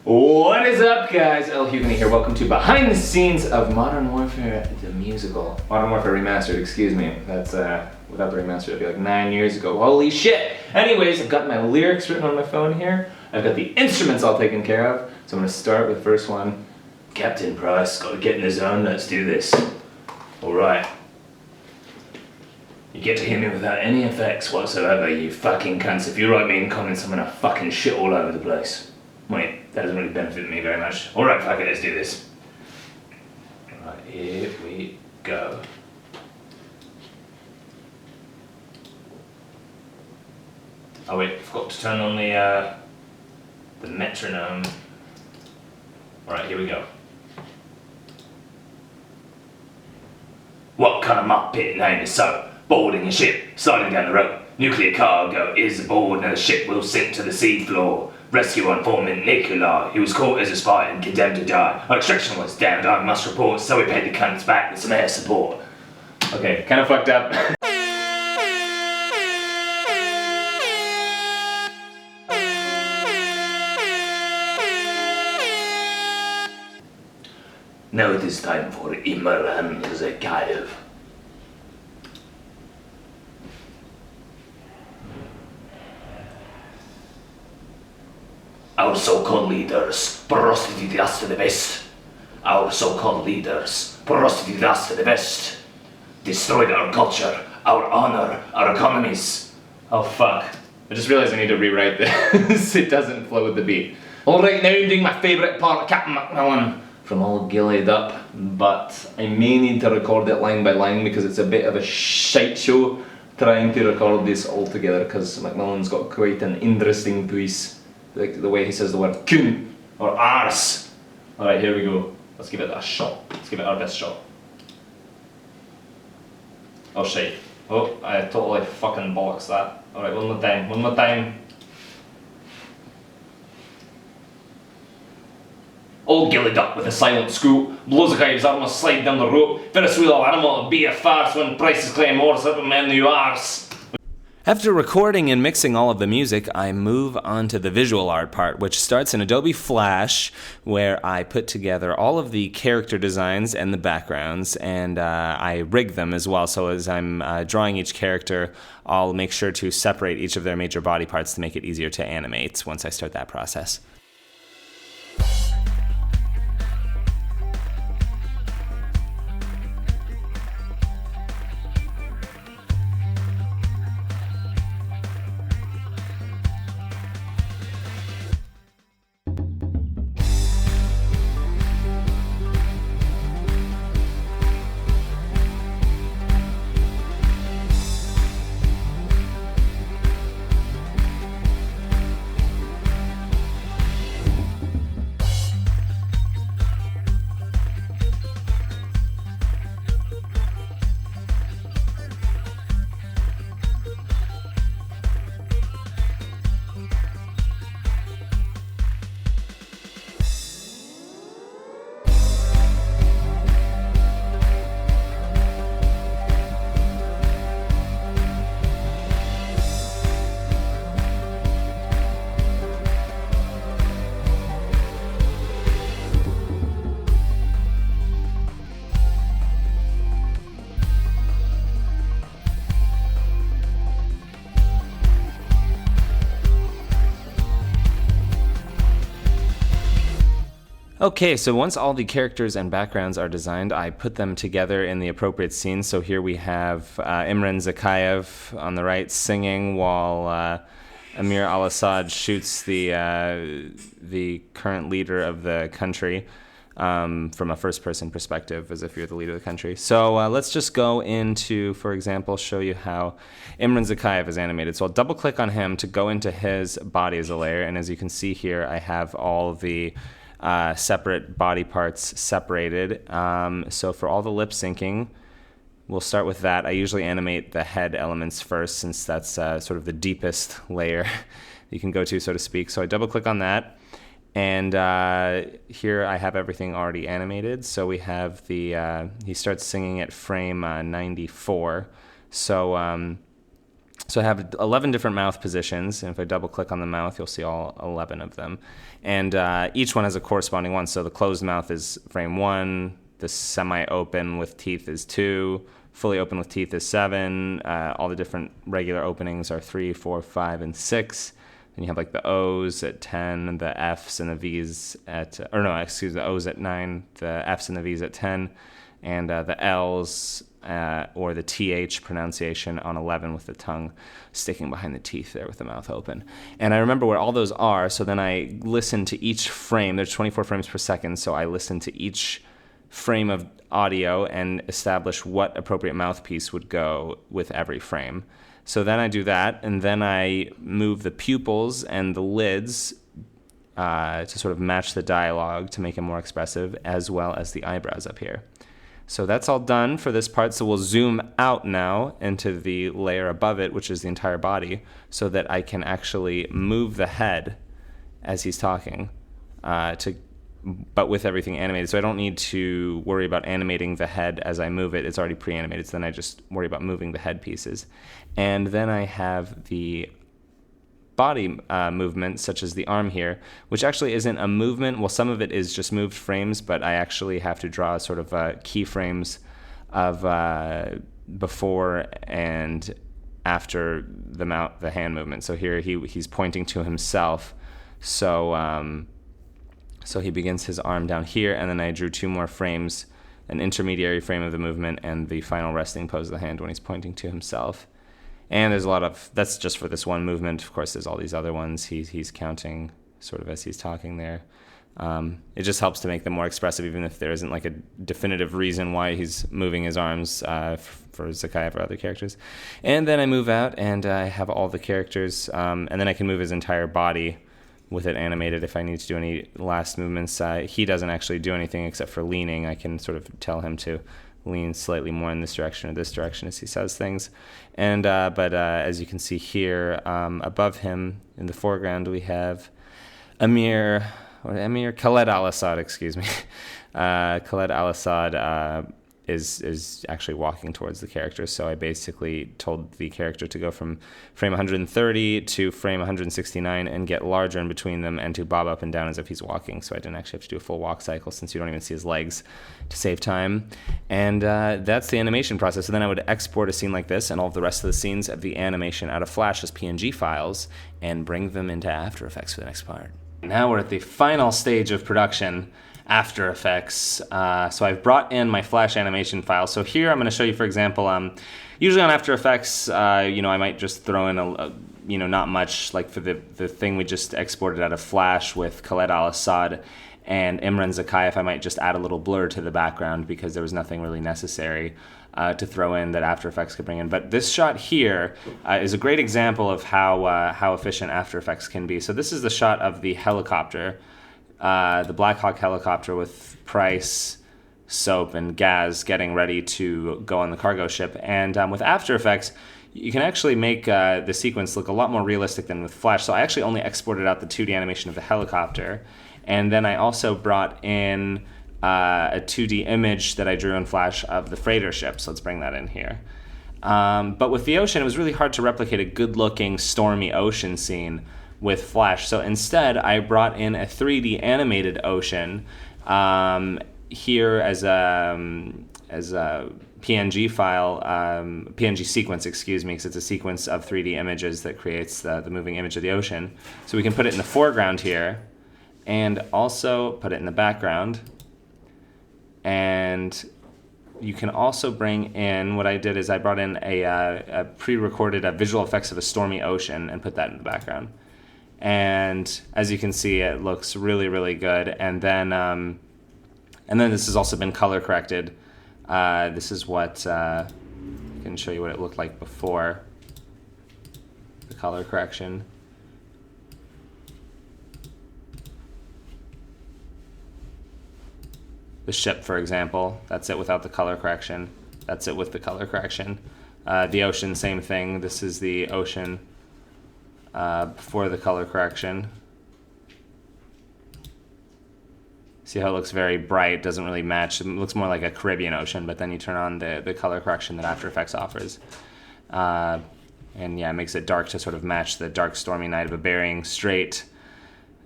What is up, guys? Lhugueny here. Welcome to behind the scenes of Modern Warfare the musical. Modern Warfare Remastered, excuse me. That's without the remastered, it'd be like 9 years ago. Holy shit! Anyways, I've got my lyrics written on my phone here. I've got the instruments all taken care of. So I'm gonna start with the first one. Captain Price, gotta get in the zone. Let's do this. Alright. You get to hear me without any effects whatsoever, you fucking cunts. If you write me in comments, I'm gonna fucking shit all over the place. Wait, that doesn't really benefit me very much. Alright, fuck it, let's do this. Alright, here we go. Oh wait, forgot to turn on the metronome. Alright, here we go. What kind of muppet name is so? Boarding a ship, sliding down the rope. Nuclear cargo is aboard and the ship will sink to the seafloor. Rescue on informant Nikolai. He was caught as a spy and condemned to die. Our extraction was damned, I must report, so we paid the cunts back with some air support. Okay, kind of fucked up. Now it is time for Imran Zakayev. Our so-called leaders prostituted us to the best. Our so-called leaders prostituted us to the best. Destroyed our culture, our honor, our economies. Oh fuck. I just realized I need to rewrite this. It doesn't flow with the beat. Alright, now I'm doing my favourite part, Captain Macmillan. From all gillied up, but I may need to record it line by line because it's a bit of a shite show trying to record this all together because Macmillan's got quite an interesting voice. Like the way he says the word "kun" or "arse." Alright, here we go. Let's give it a shot. Let's give it our best shot. Oh shit. Oh, I totally fucking bollocks that. Alright, one more time, one more time. All gillied up with a silent screw, blows a guy's arm slide down the rope. Ferris wheel animal, it'll be a farce when prices claim more, up a man you arse. After recording and mixing all of the music, I move on to the visual art part, which starts in Adobe Flash, where I put together all of the character designs and the backgrounds, and I rig them as well. So as I'm drawing each character, I'll make sure to separate each of their major body parts to make it easier to animate once I start that process. Okay, so once all the characters and backgrounds are designed, I put them together in the appropriate scenes. So here we have Imran Zakayev on the right singing while Amir al-Assad shoots the current leader of the country from a first-person perspective, as if you're the leader of the country. So let's just go into, for example, show you how Imran Zakayev is animated. So I'll double-click on him to go into his body as a layer, and as you can see here, I have all the separate body parts separated. So for all the lip syncing, we'll start with that. I usually animate the head elements first since that's sort of the deepest layer you can go to, so to speak. So I double click on that, and here I have everything already animated. So we have the, he starts singing at frame 94. So So I have 11 different mouth positions, and if I double click on the mouth, you'll see all 11 of them. And each one has a corresponding one. So the closed mouth is frame 1, the semi-open with teeth is 2, fully open with teeth is 7, all the different regular openings are 3, 4, 5, and 6. Then you have like the O's at 10, the F's and the V's at, the O's at 9, the F's and the V's at 10, and the L's or the TH pronunciation on 11 with the tongue sticking behind the teeth there with the mouth open. And I remember where all those are, so then I listen to each frame. There's 24 frames per second, so I listen to each frame of audio and establish what appropriate mouthpiece would go with every frame. So then I do that, and then I move the pupils and the lids to sort of match the dialogue to make it more expressive, as well as the eyebrows up here. So that's all done for this part. So we'll zoom out now into the layer above it, which is the entire body, so that I can actually move the head as he's talking, but with everything animated. So I don't need to worry about animating the head as I move it. It's already pre-animated, so then I just worry about moving the head pieces. And then I have the body movement, such as the arm here, which actually isn't a movement. Well, some of it is just moved frames, but I actually have to draw sort of keyframes of before and after the hand movement. So here he's pointing to himself. So he begins his arm down here, and then I drew 2 more frames, an intermediary frame of the movement and the final resting pose of the hand when he's pointing to himself. And there's a lot of, that's just for this one movement. Of course, there's all these other ones he's counting sort of as he's talking there. It just helps to make them more expressive, even if there isn't like a definitive reason why he's moving his arms for Zakhaev or other characters. And then I move out, and I have all the characters, and then I can move his entire body with it animated if I need to do any last movements. He doesn't actually do anything except for leaning. I can sort of tell him to lean slightly more in this direction or this direction as he says things. And but as you can see here, above him in the foreground, we have Khaled Al-Assad, excuse me. Khaled Al-Assad is actually walking towards the character. So I basically told the character to go from frame 130 to frame 169 and get larger in between them and to bob up and down as if he's walking. So I didn't actually have to do a full walk cycle since you don't even see his legs to save time. And that's the animation process. So then I would export a scene like this and all of the rest of the scenes of the animation out of Flash as PNG files and bring them into After Effects for the next part. Now we're at the final stage of production, After Effects. So I've brought in my Flash animation file. So here I'm going to show you, for example, usually on After Effects, I might just throw in not much, like for the thing we just exported out of Flash with Khaled Al-Assad and Imran Zakhaev, I might just add a little blur to the background because there was nothing really necessary to throw in that After Effects could bring in. But this shot here is a great example of how efficient After Effects can be. So this is the shot of the helicopter, the Black Hawk helicopter with Price, Soap, and Gaz getting ready to go on the cargo ship. And with After Effects, you can actually make the sequence look a lot more realistic than with Flash. So I actually only exported out the 2D animation of the helicopter. And then I also brought in a 2D image that I drew in Flash of the freighter ship. So let's bring that in here. But with the ocean, it was really hard to replicate a good-looking, stormy ocean scene with Flash. So instead, I brought in a 3D animated ocean here as a PNG file, PNG sequence, excuse me, because it's a sequence of 3D images that creates the moving image of the ocean. So we can put it in the foreground here and also put it in the background. And you can also bring in, what I did is I brought in a pre-recorded visual effects of a stormy ocean and put that in the background. And as you can see, it looks really, really good. And then this has also been color corrected. This is what I can show you what it looked like before the color correction. The ship, for example, that's it without the color correction. That's it with the color correction. The ocean, same thing. This is the ocean before the color correction. See how it looks very bright, doesn't really match. It looks more like a Caribbean ocean, but then you turn on the color correction that After Effects offers. And yeah, it makes it dark to sort of match the dark, stormy night of a Bering Strait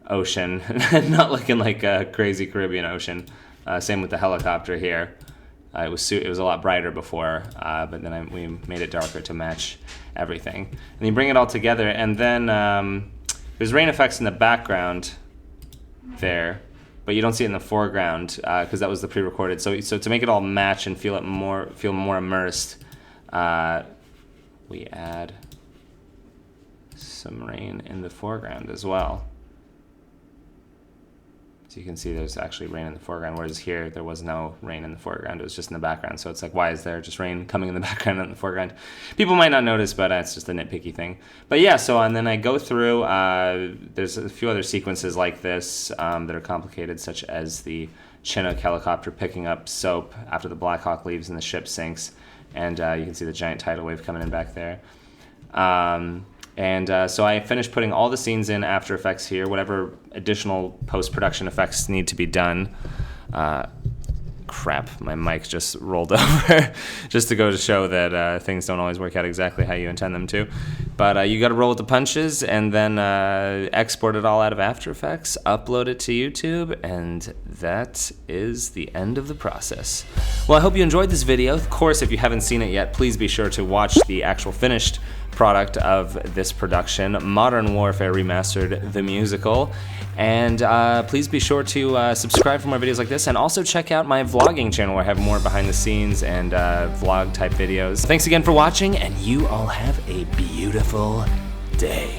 ocean, not looking like a crazy Caribbean ocean. Same with the helicopter here. It was a lot brighter before, but then we made it darker to match everything. And you bring it all together, and then there's rain effects in the background there, but you don't see it in the foreground because that was the pre-recorded. So to make it all match and feel more immersed, we add some rain in the foreground as well. So you can see there's actually rain in the foreground, whereas here there was no rain in the foreground. It was just in the background. So it's like, why is there just rain coming in the background, not in the foreground? People might not notice, but it's just a nitpicky thing. But yeah, and then I go through, there's a few other sequences like this that are complicated, such as the Chinook helicopter picking up soap after the Black Hawk leaves and the ship sinks. And you can see the giant tidal wave coming in back there. So I finished putting all the scenes in After Effects here, whatever additional post-production effects need to be done. Crap, my mic just rolled over, just to go to show that things don't always work out exactly how you intend them to. But you gotta roll with the punches, and then export it all out of After Effects, upload it to YouTube, and that is the end of the process. Well, I hope you enjoyed this video. Of course, if you haven't seen it yet, please be sure to watch the actual finished product of this production, Modern Warfare Remastered, the musical. And please be sure to subscribe for more videos like this, and also check out my vlogging channel where I have more behind the scenes and vlog type videos. Thanks again for watching, and you all have a beautiful day.